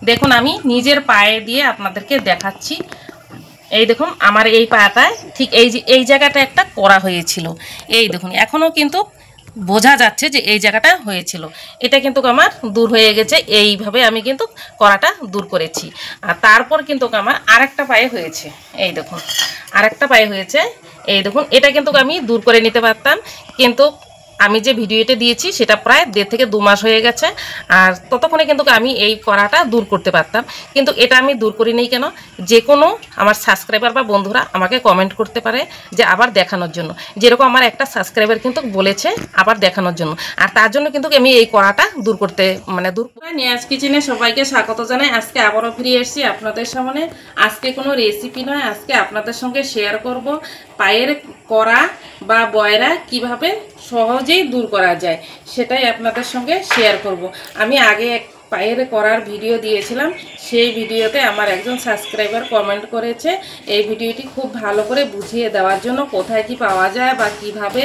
দেখুন আমি নিজের পায়ে দিয়ে আপনাদেরকে দেখাচ্ছি। এই দেখুন আমার এই পাটায় ঠিক এই জায়গাটা একটা করা হয়েছিল। এই দেখুন এখনও কিন্তু বোঝা যাচ্ছে যে এই জায়গাটা হয়েছিল। এটা কিন্তু আমার দূর হয়ে গেছে। এইভাবে আমি কিন্তু করাটা দূর করেছি। আর তারপর কিন্তু আমার আরেকটা পায়ে হয়েছে। এই দেখুন আরেকটা পায়ে হয়েছে। এই দেখুন এটা কিন্তু আমি দূর করে নিতে পারতাম, কিন্তু আমি যে ভিডিওটা দিয়েছি সেটা প্রায় 1.5 থেকে 2 মাস হয়ে গেছে। আর ততক্ষণে কিন্তু আমি এই করাটা দূর করতে পারতাম, কিন্তু এটা আমি দূর করি নাই কেন? যে কোনো আমার সাবস্ক্রাইবার বা বন্ধুরা আমাকে কমেন্ট করতে পারে যে আবার দেখানোর জন্য, যেরকম আমার একটা সাবস্ক্রাইবার কিন্তু বলেছে আবার দেখানোর জন্য। আর তার জন্য কিন্তু আমি এই করাটা দূর করতে দূর করে নিয়াজ কিচেনে সবাইকে স্বাগত জানাই। আজকে আবারও ফিরে এসেছি আপনাদের সামনে। আজকে কোনো রেসিপি নয়, আজকে আপনাদের সঙ্গে শেয়ার করব পায়ের করা বা বয়রা কিভাবে সহজেই দূর করা যায়, সেটাই আপনাদের সঙ্গে শেয়ার করব। আমি আগে এক পায়ের করার ভিডিও দিয়েছিলাম, সেই ভিডিওতে আমার একজন সাবস্ক্রাইবার কমেন্ট করেছে এই ভিডিওটি খুব ভালো করে বুঝিয়ে দেওয়ার জন্য, কোথায় কি পাওয়া যায় বা কিভাবে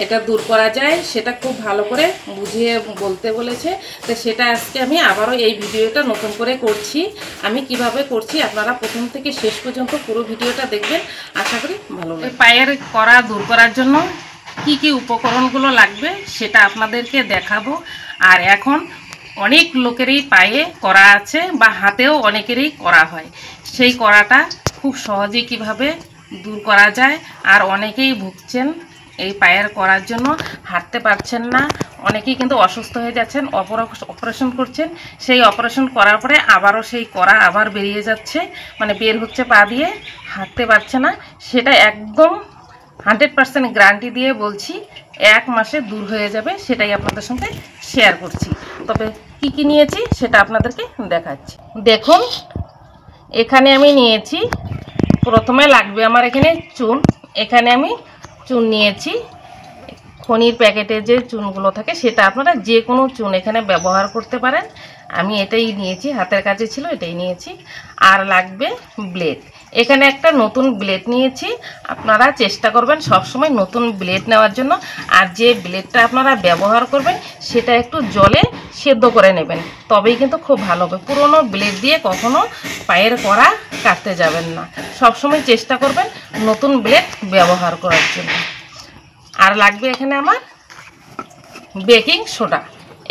এটা দূর করা যায় সেটা খুব ভালো করে বুঝিয়ে বলতে বলেছে। তো সেটা আজকে আমি আবারও এই ভিডিওটা নতুন করে করছি। আমি কিভাবে করছি আপনারা প্রথম থেকে শেষ পর্যন্ত পুরো ভিডিওটা দেখবেন, আশা করি ভালো লাগবে। পায়ের করা দূর করার জন্য কি কি উপকরণগুলো লাগবে সেটা আপনাদেরকে দেখাবো। আর এখন অনেক লোকেরই পায়ে করা আছে বা হাতেও অনেকেরই করা হয়, সেই করাটা খুব সহজে কিভাবে দূর করা যায়। আর অনেকেই ভুগছেন এই পায়ের করার জন্য, হাঁটতে পারছেন না, অনেকেই কিন্তু অসুস্থ হয়ে যাচ্ছেন, অপারেশন করছেন, সেই অপারেশন করার পরে আবারও সেই করা আবার বেরিয়ে যাচ্ছে, বের হচ্ছে পা দিয়ে, হাঁটতে পারছে না। সেটা একদম 100% গ্যারান্টি দিয়ে বলছি 1 মাসে দূর হয়ে যাবে। সেটাই আপনাদের সঙ্গে শেয়ার করছি। তবে কি কি নিয়েছি সেটা আপনাদেরকে দেখাচ্ছি। দেখুন এখানে আমি নিয়েছি, প্রথমে লাগবে আমার এখানে চুন। এখানে আমি চুন নিয়েছি, খনির প্যাকেটে যে চুনগুলো থাকে সেটা আপনারা যে কোনো চুন এখানে ব্যবহার করতে পারেন। আমি এটাই নিয়েছি, হাতের কাছে ছিল এটাই নিয়েছি। আর লাগবে ব্লেড। এখানে একটা নতুন ব্লেড নিয়েছি। আপনারা চেষ্টা করবেন সবসময় নতুন ব্লেড নেওয়ার জন্য। আর যে ব্লেডটা আপনারা ব্যবহার করবেন সেটা একটু জলে সেদ্ধ করে নেবেন, তবেই কিন্তু খুব ভালো হবে। পুরনো ব্লেড দিয়ে কখনো পায়ের করা কাটতে যাবেন না, সবসময় চেষ্টা করবেন নতুন ব্লেড ব্যবহার করার জন্য। আর লাগবে এখানে আমার বেকিং সোডা।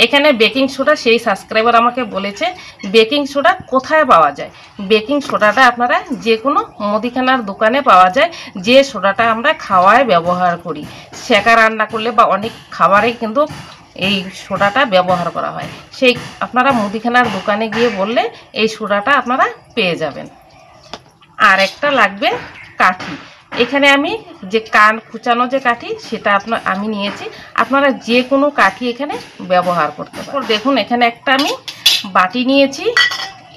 এখানে বেকিং সোডা সেই সাবস্ক্রাইবার আমাকে বলেছে বেকিং সোডা কোথায় পাওয়া যায়। বেকিং সোডাটা আপনারা যে কোনো মুদিখানার দোকানে পাওয়া যায়, যে সোডাটা আমরা খাওয়ায় ব্যবহার করি, সেকা রান্না করলে বা অনেক খাবারে কিন্তু এই সোডাটা ব্যবহার করা হয়। সেই আপনারা মুদিখানার দোকানে গিয়ে বললে এই সোডাটা আপনারা পেয়ে যাবেন। আর একটা লাগবে কাঠি। এখানে আমি যে কান কুচানো যে কাঠি সেটা আমি নিয়েছি। আপনারা যে কোনো কাঠি এখানে ব্যবহার করতে পারেন। দেখুন এখানে একটা আমি বাটি নিয়েছি।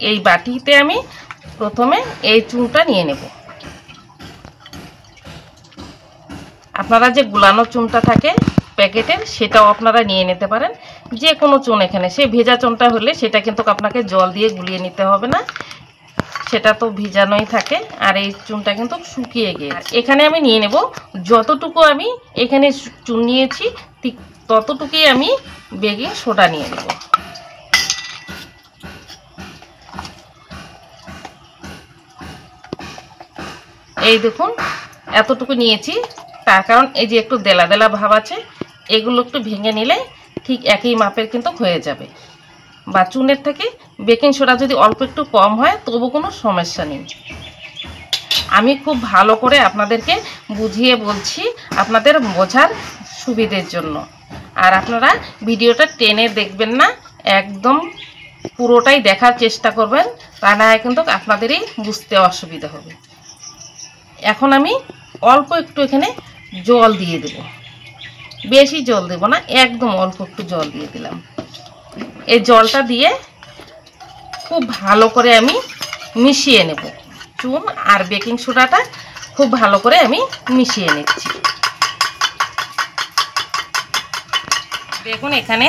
এই বাটিতে আমি প্রথমে এই চুনটা নিয়ে নেব। আপনারা যে গুলানো চুনটা থাকে প্যাকেটের সেটাও আপনারা নিয়ে নিতে পারেন, যে কোনো চুন। এখানে সেই ভেজা চুনটা হলে সেটা কিন্তু আপনাকে জল দিয়ে গুলিয়ে নিতে হবে না, সেটা তো ভিজানোই থাকে। আর এই চুনটা কিন্তু শুকিয়ে গিয়েছে। এখানে আমি নিয়ে নেব যতটুকু আমি এখানে চুন নিয়েছি ঠিক ততটুকুই আমি বেকিং সোডা নিয়ে নেব। এই দেখুন এতটুকু নিয়েছি, তার কারণ এই যে একটু দেলা দেলা ভাব আছে, এগুলো একটু ভেঙে নিলে ঠিক একই মাপের কিন্তু হয়ে যাবে। বা চুনের থেকে বেকিং সোডা যদি অল্প একটু কম হয় তবু কোনো সমস্যা নেই। আমি খুব ভালো করে আপনাদেরকে বুঝিয়ে বলছি আপনাদের বোঝার সুবিধের জন্য। আর আপনারা ভিডিওটা টেনে দেখবেন না, একদম পুরোটাই দেখার চেষ্টা করবেন, তা না কিন্তু আপনাদেরই বুঝতে অসুবিধা হবে। এখন আমি অল্প একটু এখানে জল দিয়ে দেব, বেশি জল দেব না, একদম অল্প একটু জল দিয়ে দিলাম। এই জলটা দিয়ে খুব ভালো করে আমি মিশিয়ে নেব। চুন আর বেকিং সোডাটা খুব ভালো করে আমি মিশিয়ে নিচ্ছি। দেখুন এখানে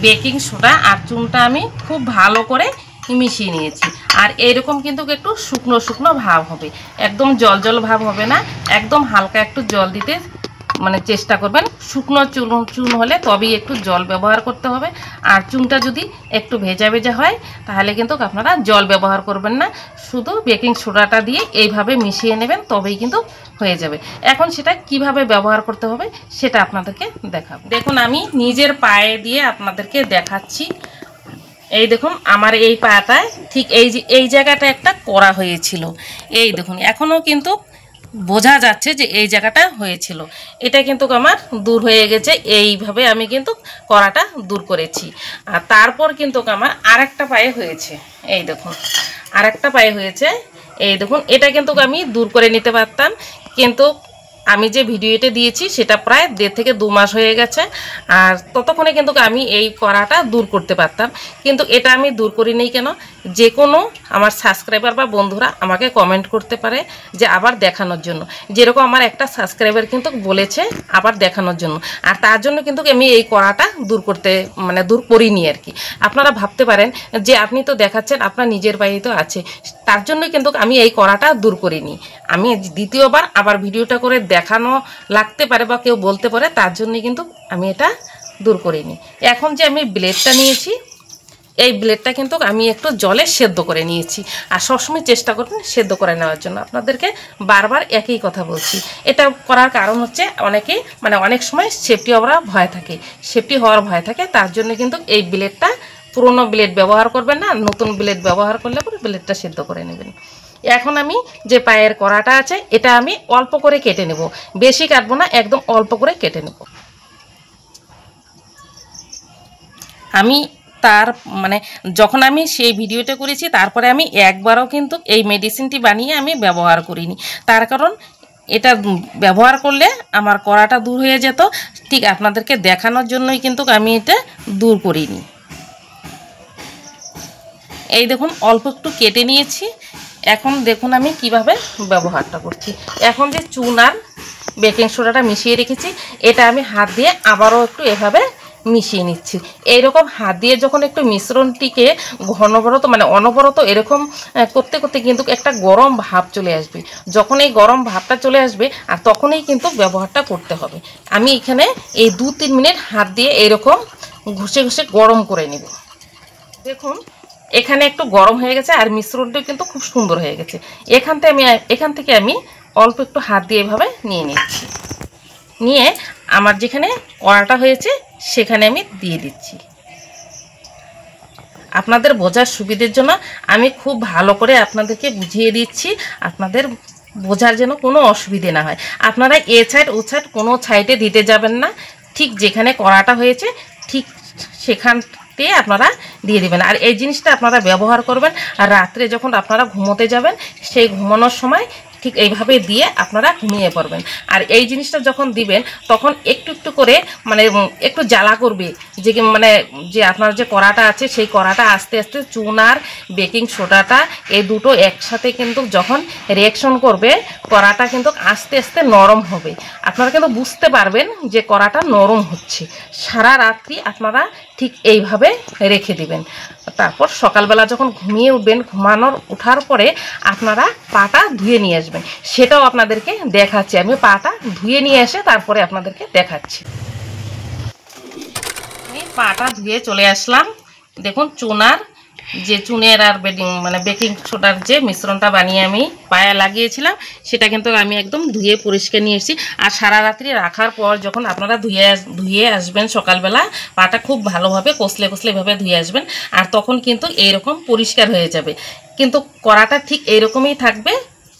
বেকিং সোডা আর চুনটা আমি খুব ভালো করে মিশিয়ে নিয়েছি। আর এইরকম কিন্তু একটু শুকনো শুকনো ভাব হবে, একদম জল জল ভাব হবে না, একদম হালকা একটু জল দিতে মানে চেষ্টা করবেন শুকনো চুন হলে তবেই একটু জল ব্যবহার করতে হবে। আর চুনটা যদি একটু ভেজা ভেজা হয় তাহলে কিন্তু আপনারা জল ব্যবহার করবেন না, শুধু বেকিং সোডাটা দিয়ে এইভাবে মিশিয়ে নেবেন, তবেই কিন্তু হয়ে যাবে। এখন সেটা কিভাবে ব্যবহার করতে হবে সেটা আপনাদেরকে দেখাবো। দেখুন আমি নিজের পায়ে দিয়ে আপনাদেরকে দেখাচ্ছি। এই দেখুন আমার এই পাটায় ঠিক এই জায়গাটা একটা করা হয়েছিল। এই দেখুন এখনও কিন্তু বোঝা যাচ্ছে যে এই জায়গাটা হয়েছিল। এটা কিন্তু আমার দূর হয়ে গেছে, এইভাবে আমি কিন্তু করাটা দূর করেছি। আর তারপর কিন্তু আমার আরেকটা পায়ে হয়েছে। এই দেখুন আরেকটা পায়ে হয়েছে। এই দেখুন এটা কিন্তু আমি দূর করে নিতে পারতাম, কিন্তু আমি যে ভিডিওটা দিয়েছি সেটা প্রায় 1.5 থেকে 2 মাস হয়ে গেছে। আর ততক্ষণে কিন্তু আমি এই করাটা দূর করতে পারতাম, কিন্তু এটা আমি দূর করিনি। কেন? যে কোনো আমার সাবস্ক্রাইবার বা বন্ধুরা আমাকে কমেন্ট করতে পারে যে আবার দেখানোর জন্য, যেরকম আমার একটা সাবস্ক্রাইবার কিন্তু বলেছে আবার দেখানোর জন্য। আর তার জন্য কিন্তু আমি এই করাটা দূর করিনি আর কি। আপনারা ভাবতে পারেন যে আপনি তো দেখাচ্ছেন আপনার নিজের বাড়ি তো আছে, তার জন্য কিন্তু আমি এই করাটা দূর করিনি। আমি দ্বিতীয়বার আবার ভিডিওটা করে দেখানো লাগতে পারে বা কেউ বলতে পারে, তার জন্য কিন্তু আমি এটা দূর করিনি। এখন যে আমি ব্লেডটা নিয়েছি, এই ব্লেডটা কিন্তু আমি একটু জলে সেদ্ধ করে নিয়েছি। আর সবসময় চেষ্টা করবেন সেদ্ধ করে নেওয়ার জন্য। আপনাদেরকে বারবার একই কথা বলছি। এটা করার কারণ হচ্ছে অনেক সময় সেফটি হওয়ার ভয় থাকে, তার জন্য কিন্তু এই ব্লেডটা পুরনো ব্লেড ব্যবহার করবেন না, নতুন ব্লেড ব্যবহার করলে পরে ব্লেডটা সেদ্ধ করে নেবেন। এখন আমি যে পায়ের কড়াটা আছে এটা আমি অল্প করে কেটে নেব, বেশি কাটবো না, একদম অল্প করে কেটে নেব। আমি যখন আমি সেই ভিডিওটা করেছি তারপরে আমি একবারও কিন্তু এই মেডিসিনটি বানিয়ে আমি ব্যবহার করিনি। তার কারণ এটা ব্যবহার করলে আমার কড়াটা দূর হয়ে যেত। ঠিক আপনাদেরকে দেখানোর জন্যই কিন্তু আমি এটা দূর করিনি। এই দেখুন অল্প একটু কেটে নিয়েছি। এখন দেখুন আমি কিভাবে ব্যবহারটা করছি। এখন যে চুন আর বেকিং সোডাটা মিশিয়ে রেখেছি, এটা আমি হাত দিয়ে আবারও একটু এভাবে মিশিয়ে নিচ্ছি। এইরকম হাত দিয়ে যখন একটু মিশ্রণটিকে অনবরত এরকম করতে করতে কিন্তু একটা গরম ভাব চলে আসবে। যখন এই গরম ভাবটা চলে আসবে আর তখনই কিন্তু ব্যবহারটা করতে হবে। আমি এখানে এই 2-3 মিনিট হাত দিয়ে এইরকম ঘষে ঘষে গরম করে নেব। দেখুন এখানে একটু গরম হয়ে গেছে আর মিশ্রণটা কিন্তু খুব সুন্দর হয়ে গেছে। এখান থেকে আমি অল্প একটু হাত দিয়ে এভাবে নিয়ে নিচ্ছি। নিয়ে আমার যেখানে কড়াটা হয়েছে সেখানে আমি দিয়ে দিচ্ছি। আপনাদের বোঝার সুবিধের জন্য আমি খুব ভালো করে আপনাদেরকে বুঝিয়ে দিচ্ছি, আপনাদের বোঝার যেন কোনো অসুবিধে না হয়। আপনারা এ সাইড ও সাইড কোনো সাইডে দিতে যাবেন না, ঠিক যেখানে কড়াটা হয়েছে ঠিক সেখানতে আপনারা দিয়ে দেবেন। আর এই জিনিসটা আপনারা ব্যবহার করবেন আর রাত্রে যখন আপনারা ঘুমোতে যাবেন সেই ঘুমানোর সময় ঠিক এইভাবে দিয়ে আপনারা ঘুমিয়ে পড়বেন। আর এই জিনিসটা যখন দিবেন তখন একটু একটু করে একটু জ্বালা করবে, যে আপনার যে কড়াটা আছে সেই কড়াটা আস্তে আস্তে চুন আর বেকিং সোডাটা এই দুটো একসাথে কিন্তু যখন রিঅ্যাকশন করবে কড়াটা কিন্তু আস্তে আস্তে নরম হবে। আপনারা কিন্তু বুঝতে পারবেন যে কড়াটা নরম হচ্ছে। সারা রাত্রি আপনারা ঠিক এইভাবে রেখে দিবেন। তারপর সকালবেলা যখন ঘুমিয়ে উঠবেন, ওঠার পরে আপনারা পাটা ধুয়ে নিয়ে আসবেন। সেটাও আপনাদেরকে দেখাচ্ছি। আমি পাটা ধুয়ে নিয়ে এসে তারপরে আপনাদেরকে দেখাচ্ছি। আমি পাটা ধুয়ে চলে আসলাম। দেখুন চুনের আর বেকিং সোডার যে মিশ্রণটা বানিয়ে আমি পায়ে লাগিয়েছিলাম সেটা কিন্তু আমি একদম ধুয়ে পরিষ্কার নিয়ে এসেছি। আর সারা রাত্রি রাখার পর যখন আপনারা ধুয়ে আসবেন সকালবেলা পাটা খুব ভালোভাবে কষলে এভাবে ধুয়ে আসবেন। আর তখন কিন্তু এইরকম পরিষ্কার হয়ে যাবে। কিন্তু কড়াটা ঠিক এইরকমই থাকবে,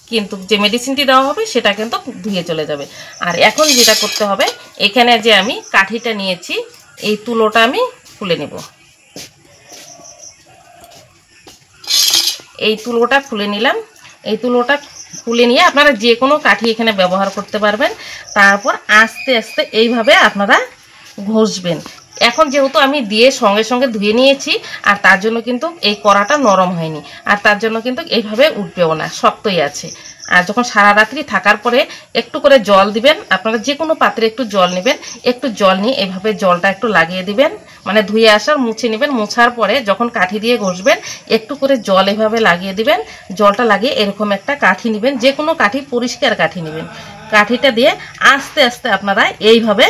কিন্তু যে মেডিসিনটি দেওয়া হবে সেটা কিন্তু ধুয়ে চলে যাবে। আর এখন যেটা করতে হবে, এখানে যে আমি কাঠিটা নিয়েছি এই তুলোটা আমি খুলে নেব। এই তুলোটা খুলে নিলাম। এই তুলোটা খুলে নিয়ে আপনারা যে কোনো কাঠি এখানে ব্যবহার করতে পারবেন। তারপর আস্তে আস্তে এইভাবে আপনারা ঘষবেন। এখন যেহেতু আমি দিয়ে সঙ্গে সঙ্গে ধুয়ে নিয়েছি আর তার জন্য কিন্তু এই কড়াটা নরম হয়নি, আর তার জন্য কিন্তু এইভাবে উঠবেও না, শক্তই আছে। আর যখন সারা রাত্রি থাকার পরে একটু করে জল দিবেন। আপনারা যে কোনো পাত্রে একটু জল নেবেন, একটু জল নিয়ে এভাবে জলটা একটু লাগিয়ে দিবেন, ধুয়ে মুছে নেবেন। মোছার পরে যখন কাঠি দিয়ে ঘষবেন একটু করে জল এভাবে লাগিয়ে দিবেন। জলটা লাগিয়ে এরকম একটা কাঠি নেবেন, যে কোনো কাঠি, পরিষ্কার কাঠি নেবেন। কাঠিটা দিয়ে আস্তে আস্তে আপনারা এইভাবে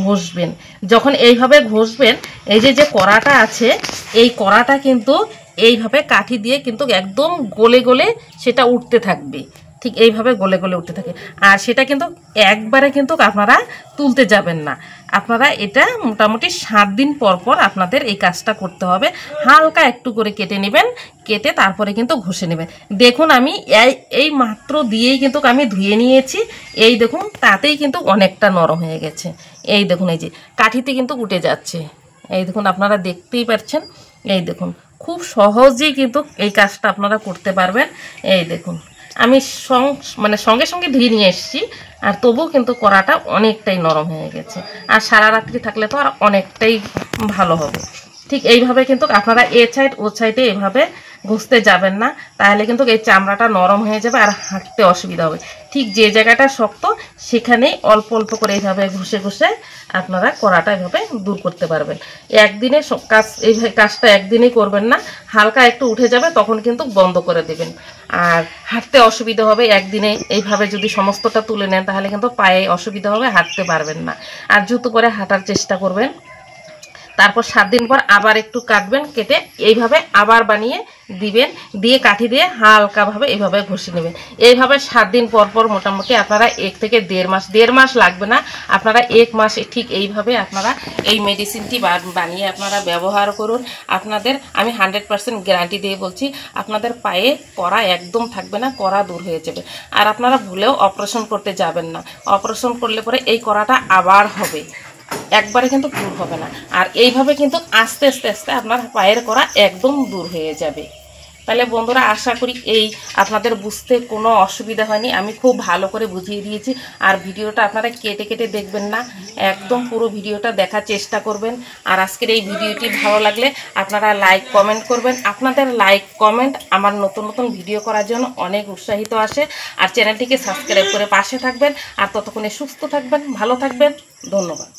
ঘষবেন। যখন এইভাবে ঘষবেন, এই যে কড়াটা আছে, এই কড়াটা কিন্তু এইভাবে কাঠি দিয়ে কিন্তু একদম গলে গলে সেটা উঠতে থাকবে, ঠিক এইভাবে গলে গলে উঠতে থাকে। আর সেটা কিন্তু একবারে কিন্তু আপনারা তুলতে যাবেন না, আপনারা এটা মোটামুটি 7 দিন পর পর আপনাদের এই কাজটা করতে হবে। হালকা একটু করে কেটে নেবেন, কেটে তারপরে কিন্তু ঘষে নেবেন। দেখুন আমি এই মাত্র দিয়েই কিন্তু আমি ধুয়ে নিয়েছি, এই দেখুন তাতেই কিন্তু অনেকটা নরম হয়ে গেছে। এই দেখুন এই যে কাঠিতে কিন্তু উঠে যাচ্ছে, এই দেখুন আপনারা দেখতেই পাচ্ছেন। এই দেখুন খুব সহজেই কিন্তু এই কাজটা আপনারা করতে পারবেন। এই দেখুন আমি সঙ্গে সঙ্গে ধুয়ে নিয়ে এসেছি, আর তবুও কিন্তু কড়াটা অনেকটাই নরম হয়ে গেছে। আর সারা রাত্রি থাকলে তো আর অনেকটাই ভালো হবে। ঠিক এইভাবে কিন্তু আপনারা এ সাইড ও সাইডে এভাবে ঘষতে যাবেন না, তাহলে কিন্তু এই চামড়াটা নরম হয়ে যাবে আর হাঁটতে অসুবিধা হবে। ঠিক যে জায়গাটা শক্ত সেখানেই অল্প অল্প করে এইভাবে ঘষে ঘষে আপনারা কড়াটা এভাবে দূর করতে পারবেন। একদিনে কাজটা একদিনেই করবেন না, হালকা একটু উঠে যাবে তখন কিন্তু বন্ধ করে দেবেন। আর হাঁটতে অসুবিধা হবে, একদিনে এইভাবে যদি সমস্তটা তুলে নেন তাহলে কিন্তু পায়ে অসুবিধা হবে, হাঁটতে পারবেন না। আর জুতো করে হাঁটার চেষ্টা করবেন। তারপর 7 দিন পর আবার একটু কাটবেন, কেটে এইভাবে আবার বানিয়ে দিবেন, দিয়ে কাঠি দিয়ে হালকাভাবে এইভাবে ঘষে নেবেন। এইভাবে 7 দিন পর পর মোটামুটি আপনারা 1 থেকে 1.5 মাস লাগবে না, আপনারা 1 মাস ঠিক এইভাবে আপনারা এই মেডিসিনটি বানিয়ে আপনারা ব্যবহার করুন। আপনাদের আমি 100% গ্যারান্টি দিয়ে বলছি, আপনাদের পায়ে কড়া একদম থাকবে না, কড়া দূর হয়ে যাবে। আর আপনারা ভুলেও অপারেশন করতে যাবেন না, অপারেশন করলে পরে এই কড়াটা আবার হবে, একবারে কিন্তু দূর হবে না। আর এইভাবে কিন্তু আস্তে আস্তে আস্তে আপনার পায়ের কড়া একদম দূর হয়ে যাবে। তাহলে বন্ধুরা আশা করি এই আপনাদের বুঝতে কোনো অসুবিধা হয়নি, আমি খুব ভালো করে বুঝিয়ে দিয়েছি। আর ভিডিওটা আপনারা কেটে কেটে দেখবেন না, একদম পুরো ভিডিওটা দেখার চেষ্টা করবেন। আর আজকের এই ভিডিওটি ভালো লাগলে আপনারা লাইক কমেন্ট করবেন। আপনাদের লাইক কমেন্ট আমার নতুন নতুন ভিডিও করার জন্য অনেক উৎসাহিত আসে। আর চ্যানেলটিকে সাবস্ক্রাইব করে পাশে থাকবেন। আর ততক্ষণে সুস্থ থাকবেন, ভালো থাকবেন। ধন্যবাদ।